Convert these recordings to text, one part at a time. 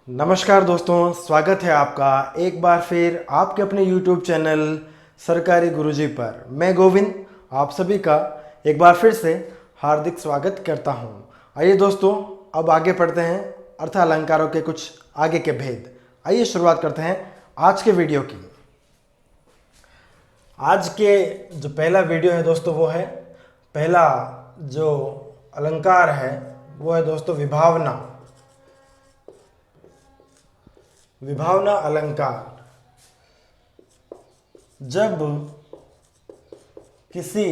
नमस्कार दोस्तों, स्वागत है आपका एक बार फिर आपके अपने YouTube चैनल सरकारी गुरुजी पर। मैं गोविंद आप सभी का एक बार फिर से हार्दिक स्वागत करता हूं। आइए दोस्तों, अब आगे पढ़ते हैं अर्थ अलंकारों के कुछ आगे के भेद। आइए शुरुआत करते हैं आज के वीडियो की। आज के जो पहला वीडियो है दोस्तों, वो है पहला जो अलंकार है वो है दोस्तों विभावना। विभावना अलंकार। जब किसी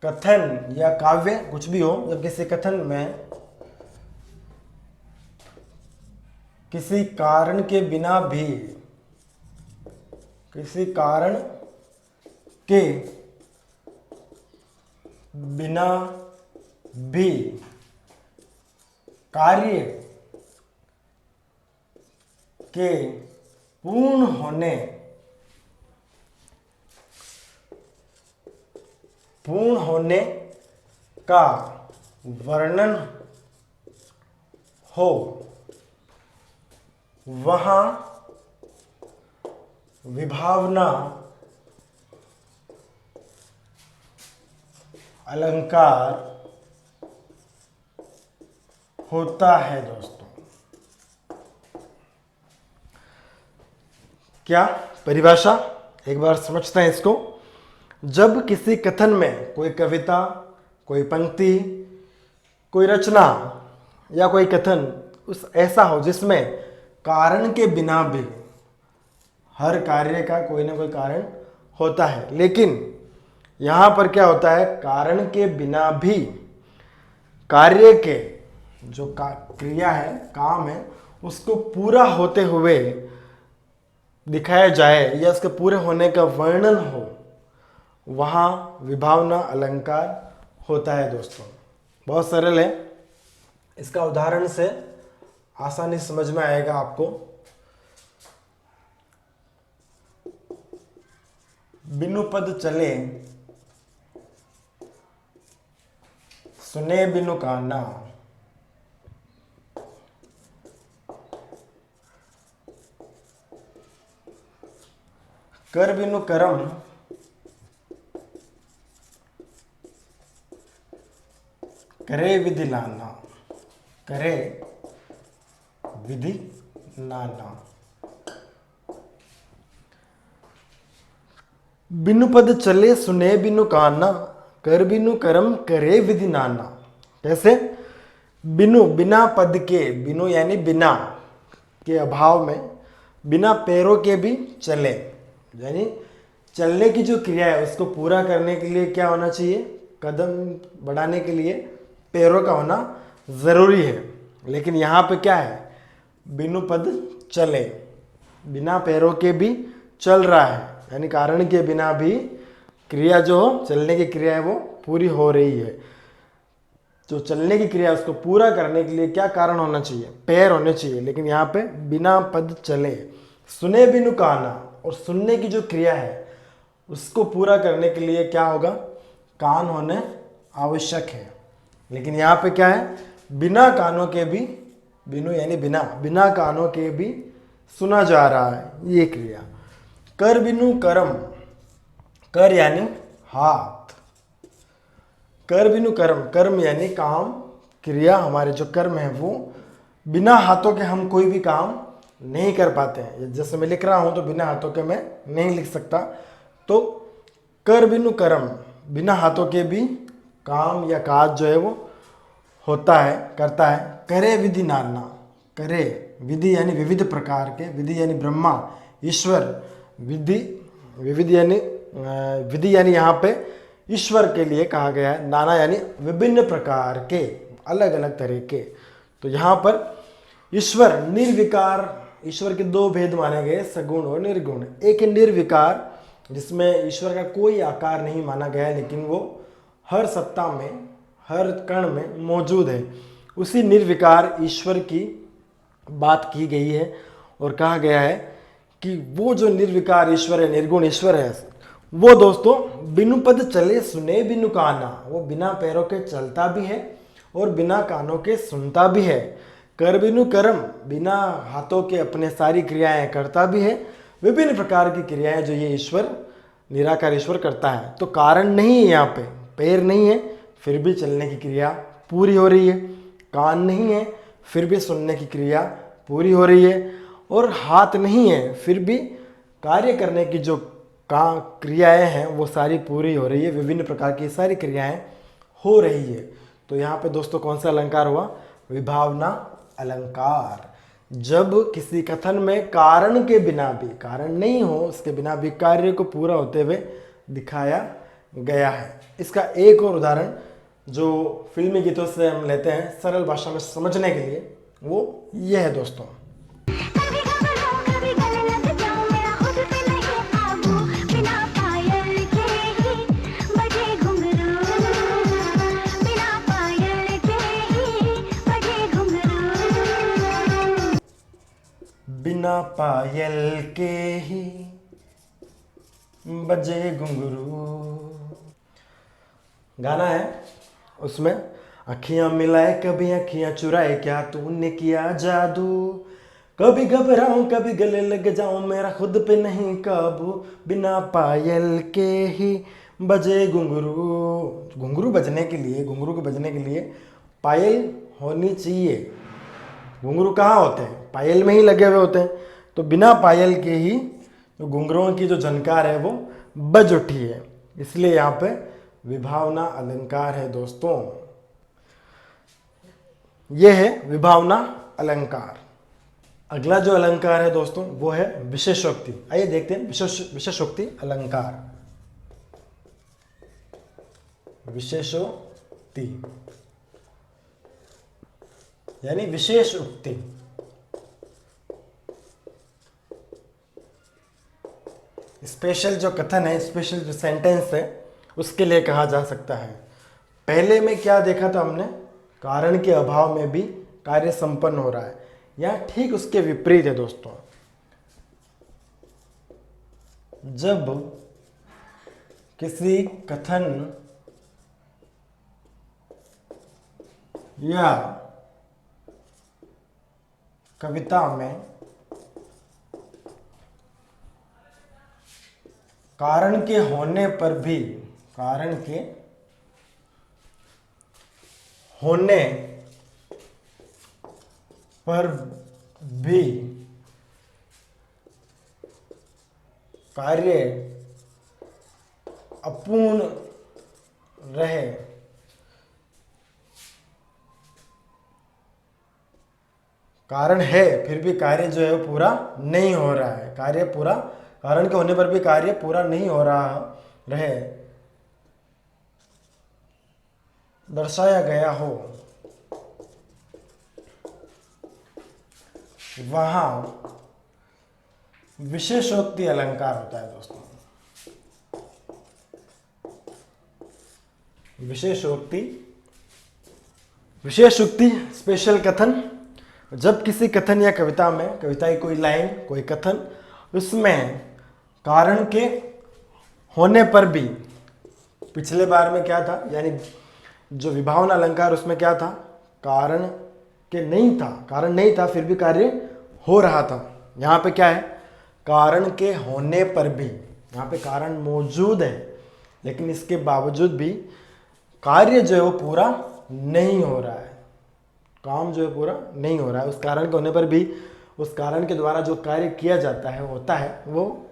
कथन या काव्य कुछ भी हो, जब किसी कथन में किसी कारण के बिना भी कार्य के पूर्ण होने का वर्णन हो, वहाँ विभावना अलंकार होता है दोस्तों। क्या परिभाषा, एक बार समझते हैं इसको। जब किसी कथन में कोई कविता, कोई पंक्ति, कोई रचना या कोई कथन उस ऐसा हो जिसमें कारण के बिना भी, हर कार्य का कोई ना कोई कारण होता है, लेकिन यहाँ पर क्या होता है, कारण के बिना भी कार्य के जो क्रिया है, काम है, उसको पूरा होते हुए दिखाया जाए या उसके पूरे होने का वर्णन हो, वहाँ विभावना अलंकार होता है दोस्तों। बहुत सरल है, इसका उदाहरण से आसानी समझ में आएगा आपको। बिनु पद चले सुने बिनु काना, कर बिनु करम करे विधि नाना, करे विधि नाना। बिनु पद चले सुने बिनु काना, कर बिनु करम करे विधि नाना। कैसे? बिनु बिना पद के, बिनु यानी बिना के अभाव में, बिना पैरों के भी चले, यानी चलने की जो क्रिया है उसको पूरा करने के लिए क्या होना चाहिए, कदम बढ़ाने के लिए पैरों का होना जरूरी है। लेकिन यहाँ पे क्या है, बिनु पद चले, बिना पैरों के भी चल रहा है, यानी कारण के बिना भी क्रिया जो चलने की क्रिया है वो पूरी हो रही है। जो चलने की क्रिया है उसको पूरा करने के लिए क्या कारण होना चाहिए, पैर होने चाहिए। लेकिन यहाँ पे बिना पद चले, सुने बिनु काना, और सुनने की जो क्रिया है उसको पूरा करने के लिए क्या होगा, कान होने आवश्यक है। लेकिन यहाँ पे क्या है, बिना कानों के भी, बिनु यानी बिना, बिना कानों के भी सुना जा रहा है ये क्रिया। कर बिनु करम, कर यानी हाथ, कर बिनु कर्म, कर्म यानी काम, क्रिया, हमारे जो कर्म है वो बिना हाथों के हम कोई भी काम नहीं कर पाते हैं। जैसे मैं लिख रहा हूं तो बिना हाथों के मैं नहीं लिख सकता। तो कर बिनु कर्म, बिना हाथों के भी काम या काज जो है वो होता है, करता है। करे विधि नाना, करे विधि यानी विविध प्रकार के, विधि यानी ब्रह्मा ईश्वर, विधि यानी यहाँ पे ईश्वर के लिए कहा गया है, नाना यानी विभिन्न प्रकार के, अलग अलग तरह के। तो यहाँ पर ईश्वर निर्विकार, ईश्वर के दो भेद माने गए, सगुण और निर्गुण। एक है निर्विकार, जिसमें ईश्वर का कोई आकार नहीं माना गया है, लेकिन वो हर सत्ता में, हर कण में मौजूद है। उसी निर्विकार ईश्वर की बात की गई है और कहा गया है कि वो जो निर्विकार ईश्वर है, निर्गुण ईश्वर है, वो दोस्तों बिनु पद चले सुने बिनु काना, वो बिना पैरों के चलता भी है और बिना कानों के सुनता भी है। कर बिनु कर्म, बिना हाथों के अपने सारी क्रियाएं करता भी है। विभिन्न प्रकार की क्रियाएं जो ये ईश्वर, निराकार ईश्वर करता है। तो कारण नहीं है, यहाँ पे पैर नहीं है फिर भी चलने की क्रिया पूरी हो रही है, कान नहीं है फिर भी सुनने की क्रिया पूरी हो रही है, और हाथ नहीं है फिर भी कार्य करने की जो क्रियाएं हैं वो सारी पूरी हो रही है। विभिन्न प्रकार की सारी क्रियाएं हो रही है। तो यहाँ पे दोस्तों कौन सा अलंकार हुआ? विभावना अलंकार। जब किसी कथन में कारण के बिना भी, कारण नहीं हो उसके बिना भी कार्य को पूरा होते हुए दिखाया गया है। इसका एक और उदाहरण जो फिल्मी गीतों से हम लेते हैं सरल भाषा में समझने के लिए, वो ये है दोस्तों। बिना पायल के ही बजे घुंघरू। गाना है, उसमें अखियां मिलाए कभी अखियां चुराए, क्या तूने किया जादू। कभी घबराऊं कभी गले लग जाऊं, मेरा खुद पे नहीं काबू। बिना पायल के ही बजे घुंघरू। घुंघरू बजने के लिए, घुंघरू के बजने के लिए पायल होनी चाहिए। घुंघरू कहाँ होते हैं? पायल में ही लगे हुए होते हैं। तो बिना पायल के ही घुंघरुओं की जो झनकार है वो बज उठी है, इसलिए यहाँ पे विभावना अलंकार है दोस्तों। ये है विभावना अलंकार। अगला जो अलंकार है दोस्तों वो है विशेषोक्ति। आइए देखते हैं विशेषोक्ति अलंकार। विशेषोक्ति यानी विशेष उक्ति। स्पेशल जो कथन है, स्पेशल जो सेंटेंस है, उसके लिए कहा जा सकता है। पहले में क्या देखा था हमने? कारण के अभाव में भी कार्य संपन्न हो रहा है। यहां ठीक उसके विपरीत है दोस्तों। जब किसी कथन या कविता में कारण के होने पर भी, कारण के होने पर भी कार्य अपूर्ण रहे, कारण है फिर भी कार्य जो है वो पूरा नहीं हो रहा है, कार्य पूरा, कारण के होने पर भी कार्य पूरा नहीं हो रहा रहे, दर्शाया गया हो, वहां विशेषोक्ति अलंकार होता है दोस्तों। विशेषोक्ति, विशेषोक्ति स्पेशल कथन। जब किसी कथन या कविता में, कविता की कोई लाइन, कोई कथन, उसमें कारण के होने पर भी, पिछले बार में क्या था, यानी जो विभावना अलंकार उसमें क्या था? कारण के नहीं था, कारण नहीं था फिर भी कार्य हो रहा था। यहाँ पे क्या है? कारण के होने पर भी, यहाँ पे कारण मौजूद है लेकिन इसके बावजूद भी कार्य जो है वो पूरा नहीं हो रहा है, काम जो है पूरा नहीं हो रहा है। उस कारण के होने पर भी, उस कारण के द्वारा जो कार्य किया जाता है, होता है, वो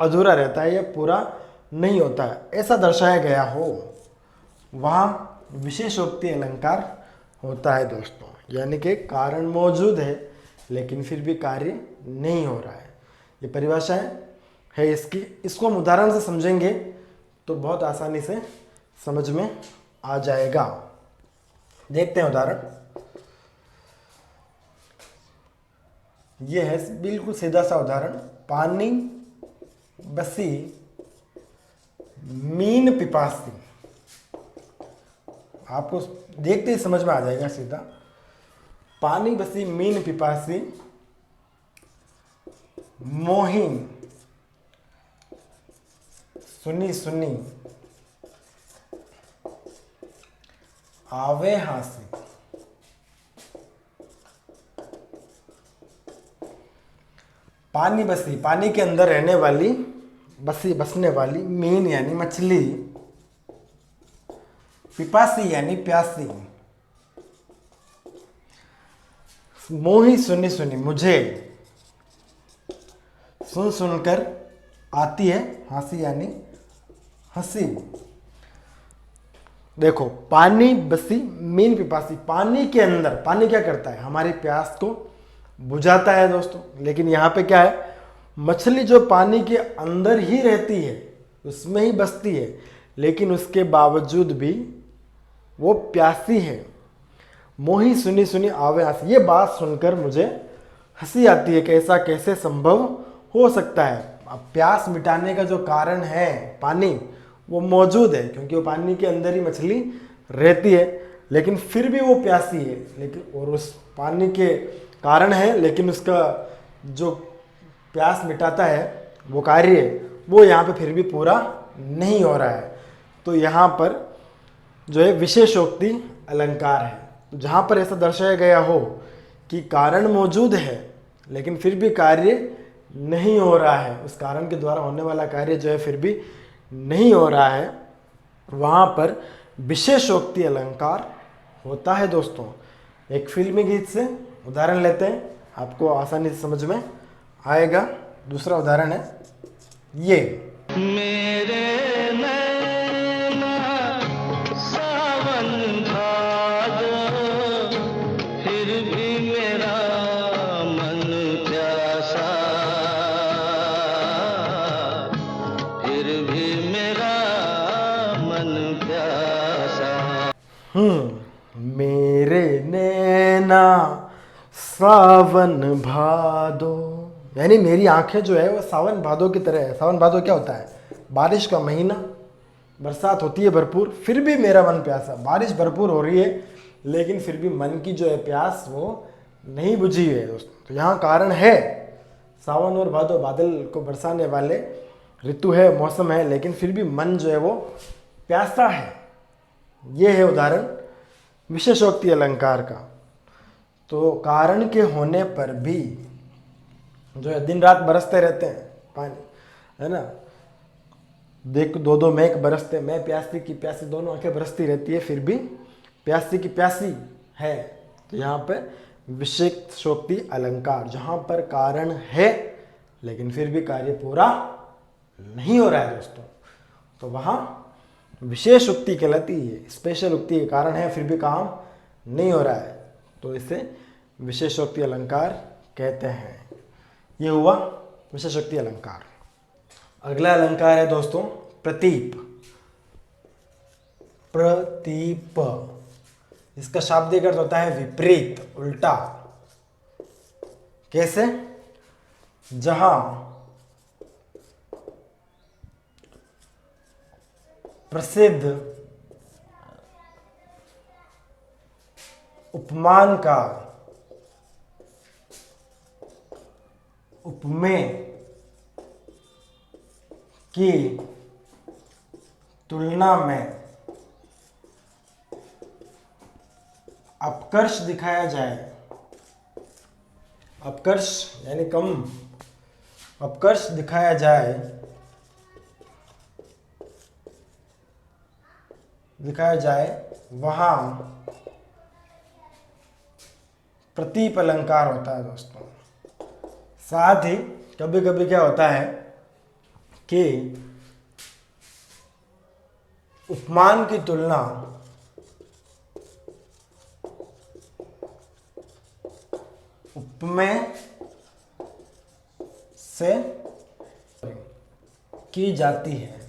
अधूरा रहता है या पूरा नहीं होता है, ऐसा दर्शाया गया हो, वहाँ विशेषोक्ति अलंकार होता है दोस्तों। यानी कि कारण मौजूद है लेकिन फिर भी कार्य नहीं हो रहा है। ये परिभाषा है इसकी। इसको हम उदाहरण से समझेंगे तो बहुत आसानी से समझ में आ जाएगा। देखते हैं उदाहरण। ये है बिल्कुल सीधा सा उदाहरण। पानी बसी मीन पिपासी। आपको देखते ही समझ में आ जाएगा सीधा। पानी बसी मीन पिपासी, मोहिन सुनी सुनी आवे हासी। पानी बसी, पानी के अंदर रहने वाली, बसी बसने वाली, मीन यानी मछली, पिपासी यानी प्यासी, मोही सुनी सुनी मुझे, सुन सुनकर आती है हंसी यानी हंसी। देखो, पानी बसी मीन पिपासी, पानी के अंदर, पानी क्या करता है, हमारी प्यास को बुझाता है दोस्तों। लेकिन यहाँ पे क्या है, मछली जो पानी के अंदर ही रहती है, उसमें ही बसती है, लेकिन उसके बावजूद भी वो प्यासी है। मोही सुनी सुनी आवे हंसी, ये बात सुनकर मुझे हंसी आती है कि ऐसा कैसे संभव हो सकता है। अब प्यास मिटाने का जो कारण है पानी, वो मौजूद है, क्योंकि वो पानी के अंदर ही मछली रहती है, लेकिन फिर भी वो प्यासी है। लेकिन और उस पानी के कारण है, लेकिन उसका जो प्यास मिटाता है वो कार्य, वो यहाँ पे फिर भी पूरा नहीं हो रहा है। तो यहाँ पर जो है विशेषोक्ति अलंकार है। तो जहाँ पर ऐसा दर्शाया गया हो कि कारण मौजूद है लेकिन फिर भी कार्य नहीं हो रहा है, उस कारण के द्वारा होने वाला कार्य जो है फिर भी नहीं हो रहा है, वहाँ पर विशेषोक्ति अलंकार होता है दोस्तों। एक फिल्मी गीत से उदाहरण लेते हैं, आपको आसानी से समझ में आएगा। दूसरा उदाहरण है ये, मेरे नैना सावन भादो, फिर भी मेरा मन प्यासा, फिर भी मेरा मन प्यासा। मेरे नैना सावन भादो, यानी मेरी आंखें जो है वो सावन भादो की तरह है। सावन भादो क्या होता है, बारिश का महीना, बरसात होती है भरपूर, फिर भी मेरा मन प्यासा। बारिश भरपूर हो रही है लेकिन फिर भी मन की जो है प्यास वो नहीं बुझी है दोस्तों। तो यहाँ कारण है, सावन और भादो बादल को बरसाने वाले ऋतु है, मौसम है, लेकिन फिर भी मन जो है वो प्यासा है। ये है उदाहरण विशेषोक्ति अलंकार का। तो कारण के होने पर भी जो है दिन रात बरसते रहते हैं पानी, है ना, देख दो दो मेघ बरसते, मैं प्यासी की प्यासी, दोनों आंखें बरसती रहती है, फिर भी प्यासी की प्यासी है। तो यहाँ पे विशेषोक्ति अलंकार, जहाँ पर कारण है लेकिन फिर भी कार्य पूरा नहीं हो रहा है दोस्तों, तो वहाँ विशेष उक्ति कहलाती है। स्पेशल उक्ति के कारण है फिर भी काम नहीं हो रहा है, तो इसे विशेषोक्ति अलंकार कहते हैं। ये हुआ विशेषोक्ति अलंकार। अगला अलंकार है दोस्तों प्रतीप। प्रतीप, इसका शाब्दिक अर्थ होता है विपरीत, उल्टा। कैसे, जहां प्रसिद्ध उपमान का उपमेय की तुलना में अपकर्ष दिखाया जाए, अपकर्ष यानी कम, अपकर्ष दिखाया जाए, वहां प्रतीप अलंकार होता है दोस्तों। साथ ही कभी कभी क्या होता है कि उपमान की तुलना उपमेय से की जाती है।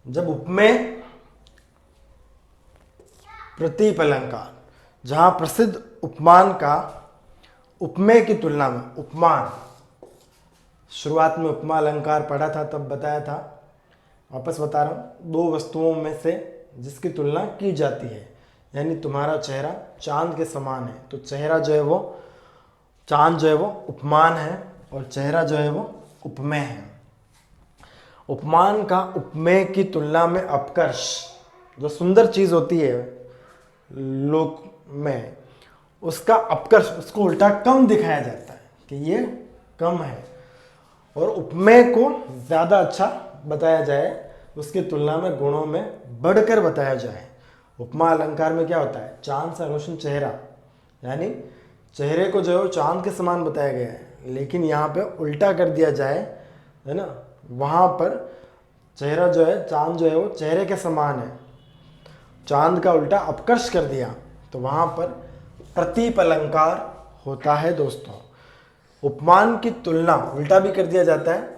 जब उपमेय प्रतीप अलंकार, जहां प्रसिद्ध उपमान का उपमेय की तुलना में, उपमान शुरुआत में उपमा अलंकार पढ़ा था तब बताया था, वापस बता रहा हूं, दो वस्तुओं में से जिसकी तुलना की जाती है। यानी तुम्हारा चेहरा चांद के समान है, तो चेहरा जो है वो, चांद जो है वो उपमान है और चेहरा जो है वो उपमेय है। उपमान का उपमेय की तुलना में अपकर्ष, जो सुंदर चीज होती है लोक में, उसका अपकर्ष, उसको उल्टा कम दिखाया जाता है कि ये कम है, और उपमेय को ज्यादा अच्छा बताया जाए, उसकी तुलना में गुणों में बढ़कर बताया जाए। उपमा अलंकार में क्या होता है, चांद सा रोशन चेहरा, यानी चेहरे को जो है चांद के समान बताया गया है, लेकिन यहाँ पे उल्टा कर दिया जाए, है ना, वहाँ पर चेहरा जो है, चांद जो है वो चेहरे के समान है, चांद का उल्टा अपकर्ष कर दिया, तो वहाँ पर प्रतीप अलंकार होता है दोस्तों। उपमान की तुलना उल्टा भी कर दिया जाता है,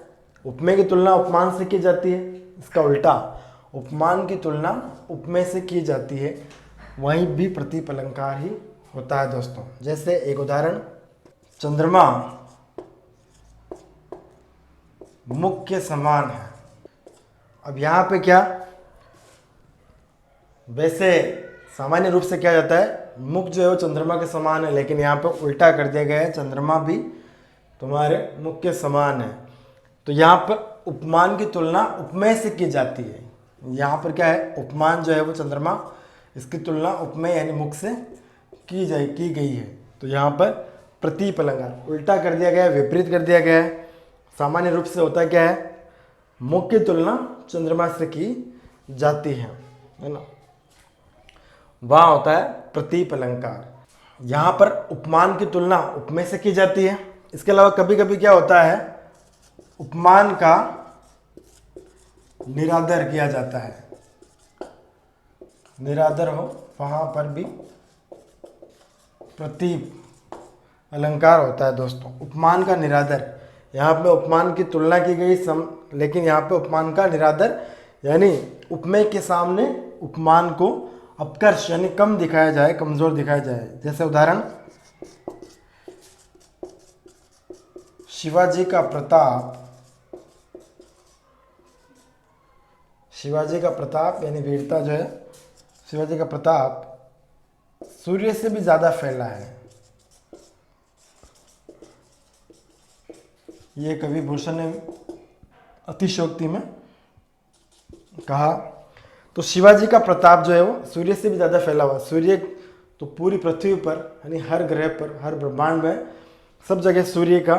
उपमेय की तुलना उपमान से की जाती है, इसका उल्टा उपमान की तुलना उपमेय से की जाती है, वहीं भी प्रतीप अलंकार ही होता है दोस्तों। जैसे एक उदाहरण, चंद्रमा मुख के समान है। अब यहाँ पे क्या, वैसे सामान्य रूप से क्या जाता है, मुख जो है वो चंद्रमा के समान है, लेकिन यहाँ पे उल्टा कर दिया गया है, चंद्रमा भी तुम्हारे मुख के समान है। तो यहाँ पर उपमान की तुलना उपमेय से की जाती है। यहाँ पर क्या है, उपमान जो है वो चंद्रमा, इसकी तुलना उपमेय यानी मुख से की गई है। तो यहाँ पर प्रतीप अलंकार उल्टा कर दिया गया है, विपरीत कर दिया गया है। सामान्य रूप से होता क्या है, मुख की तुलना चंद्रमा से की जाती है ना, वहाँ होता है प्रतीप अलंकार। यहाँ पर उपमान की तुलना उपमेय से की जाती है। इसके अलावा कभी कभी क्या होता है, उपमान का निरादर किया जाता है, निरादर हो, वहाँ पर भी प्रतीप अलंकार होता है दोस्तों। उपमान का निरादर, यहाँ पे उपमान की तुलना की गई लेकिन यहाँ पे उपमान का निरादर यानी उपमेय के सामने उपमान को अपकर्ष यानी कम दिखाया जाए, कमजोर दिखाया जाए। जैसे उदाहरण, शिवाजी का प्रताप, शिवाजी का प्रताप यानी वीरता जो है, शिवाजी का प्रताप सूर्य से भी ज्यादा फैला है। ये कवि भूषण ने अतिशयोक्ति में कहा। तो शिवाजी का प्रताप जो है वो सूर्य से भी ज़्यादा फैला हुआ। सूर्य तो पूरी पृथ्वी पर यानी हर ग्रह पर, हर ब्रह्मांड में, सब जगह सूर्य का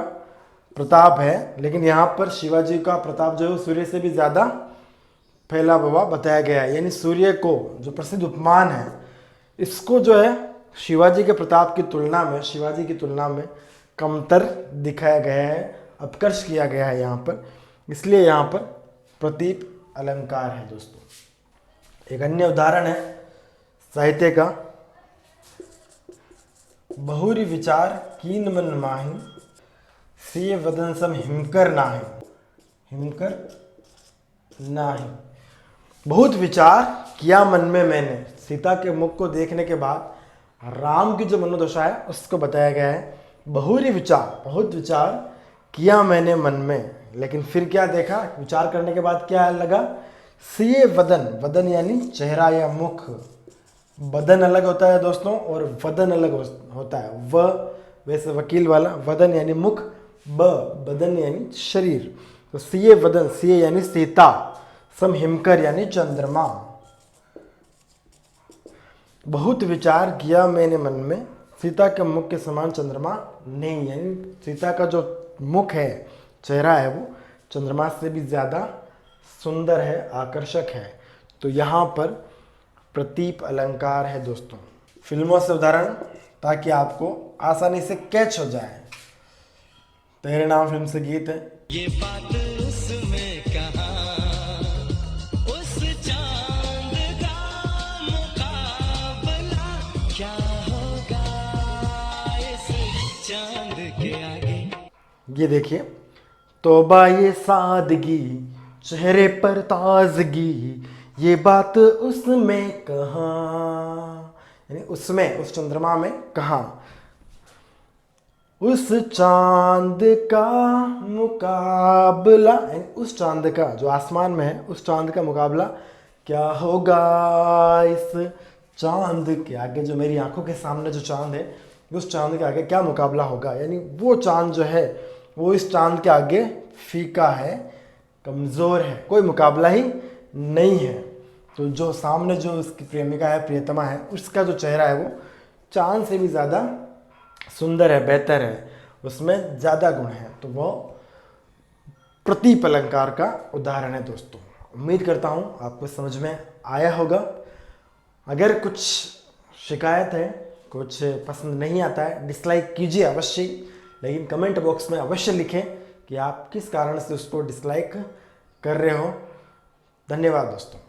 प्रताप है, लेकिन यहाँ पर शिवाजी का प्रताप जो है वो सूर्य से भी ज़्यादा फैला हुआ बताया गया है। यानी सूर्य को जो प्रसिद्ध उपमान है, इसको जो है शिवाजी के प्रताप की तुलना में, शिवाजी की तुलना में कमतर दिखाया गया है, अपकर्ष किया गया है यहाँ पर, इसलिए यहाँ पर प्रतीप अलंकार है दोस्तों। एक अन्य उदाहरण है साहित्य का, बहुरी विचार कीन मन माही, सिय वदन सम हिमकर नाही, हिमकर नाही। बहुत विचार किया मन में मैंने, सीता के मुख को देखने के बाद राम की जो मनोदशा है उसको बताया गया है। बहुरी विचार, बहुत विचार किया मैंने मन में, लेकिन फिर क्या देखा, विचार करने के बाद क्या लगा, सिए वदन, वदन यानी चेहरा या मुख, बदन अलग होता है दोस्तों और वदन अलग होता है। व वैसे वकील वाला, वदन यानी मुख, बदन यानी शरीर। तो सिए वदन, सिए यानी सीता, सम हिमकर यानी चंद्रमा। बहुत विचार किया मैंने मन में, सीता के मुख के समान चंद्रमा नहीं, यानी सीता का जो मुख है, चेहरा है, वो चंद्रमा से भी ज़्यादा सुंदर है, आकर्षक है। तो यहाँ पर प्रतीप अलंकार है दोस्तों। फिल्मों से उदाहरण, ताकि आपको आसानी से कैच हो जाए। तेरे नाम फिल्म से गीत है, ये बात उसमें कहा, उस चांद का मुकाबला क्या होगा इस चांद के आगे। ये देखिए, तौबा ये सादगी, चेहरे पर ताजगी, ये बात उसमें कहाँ, यानी उसमें, उस चंद्रमा में कहाँ, उस चांद का मुकाबला, यानी उस चांद का जो आसमान में है, उस चांद का मुकाबला क्या होगा इस चांद के आगे। जो मेरी आंखों के सामने जो चांद है, उस चांद के आगे क्या मुकाबला होगा, यानी वो चांद जो है वो इस चांद के आगे फीका है, कमज़ोर है, कोई मुकाबला ही नहीं है। तो जो सामने जो उसकी प्रेमिका है, प्रियतमा है, उसका जो चेहरा है वो चांद से भी ज़्यादा सुंदर है, बेहतर है, उसमें ज़्यादा गुण है। तो वो प्रतीप अलंकार का उदाहरण है दोस्तों। उम्मीद करता हूँ आपको समझ में आया होगा। अगर कुछ शिकायत है, कुछ पसंद नहीं आता है, डिसलाइक कीजिए अवश्य, लेकिन कमेंट बॉक्स में अवश्य लिखें कि आप किस कारण से उसको डिसलाइक कर रहे हो। धन्यवाद दोस्तों।